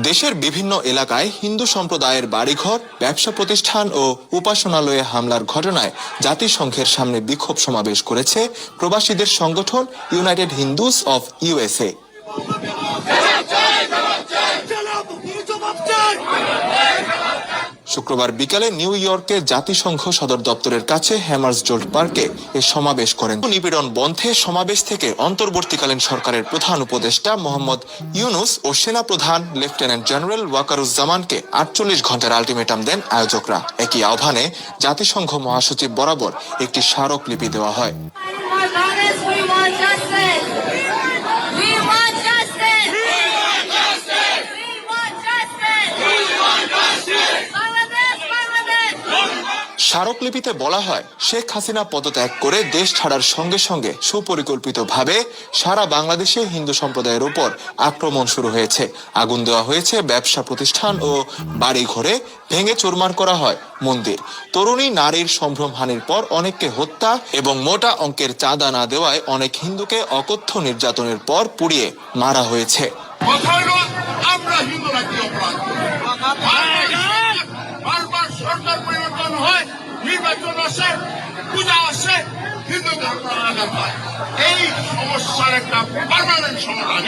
দেশের বিভিন্ন এলাকায় হিন্দু সম্প্রদায়ের বাড়িঘর, ব্যবসা প্রতিষ্ঠান ও উপাসনালয়ে হামলার ঘটনায় জাতিসংঘের সামনে বিক্ষোভ সমাবেশ করেছে প্রবাসীদের সংগঠন ইউনাইটেড হিন্দুস অফ ইউএসএ। শুক্রবার বিকালে নিউ ইয়র্কের জাতিসংঘ সদর দপ্তরের কাছে হ্যামার্সজোল্ড পার্কে এ সমাবেশ করেন। নিপীড়ন বন্ধে সমাবেশ থেকে অন্তর্বর্তীকালীন সরকারের প্রধান উপদেষ্টা মোহাম্মদ ইউনুস ও সেনাপ্রধান লেফটেন্যান্ট জেনারেল ওয়াকারুজ্জামানকে 48 ঘন্টার আলটিমেটাম দেন আয়োজকরা। একই আহ্বানে জাতিসংঘ মহাসচিব বরাবর একটি স্মারকলিপি দেওয়া হয়। স্মারকলিপিতে বলা হয়, শেখ হাসিনা পদত্যাগ করে দেশ ছাড়ার সঙ্গে সঙ্গে সুপরিকল্পিতভাবে সারা বাংলাদেশে হিন্দু সম্প্রদায়ের উপর আক্রমণ শুরু হয়েছে। আগুন দেওয়া হয়েছে ব্যবসা প্রতিষ্ঠান ও বাড়ি ঘরে, ভেঙে চুরমার করা হয় মন্দির। তরুণী নারীর সম্ভ্রমহানির পর অনেককে হত্যা এবং মোটা অঙ্কের চাঁদা না দেওয়ায় অনেক হিন্দুকে অকথ্য নির্যাতনের পর পুড়িয়ে মারা হয়েছে। আমরা হিন্দুরা কি অপরাধ? বারবার সরকার পরিবর্তন হয়, নির্বাচন আসে, পূজা আসে, হিন্দুদের উপর আঘাত হয়। এই সমস্যার একটা পার্মানেন্ট সমাধান।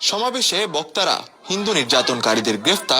সমাবেশে বক্তারা হিন্দু নির্যাতনকারীদের গ্রেফতার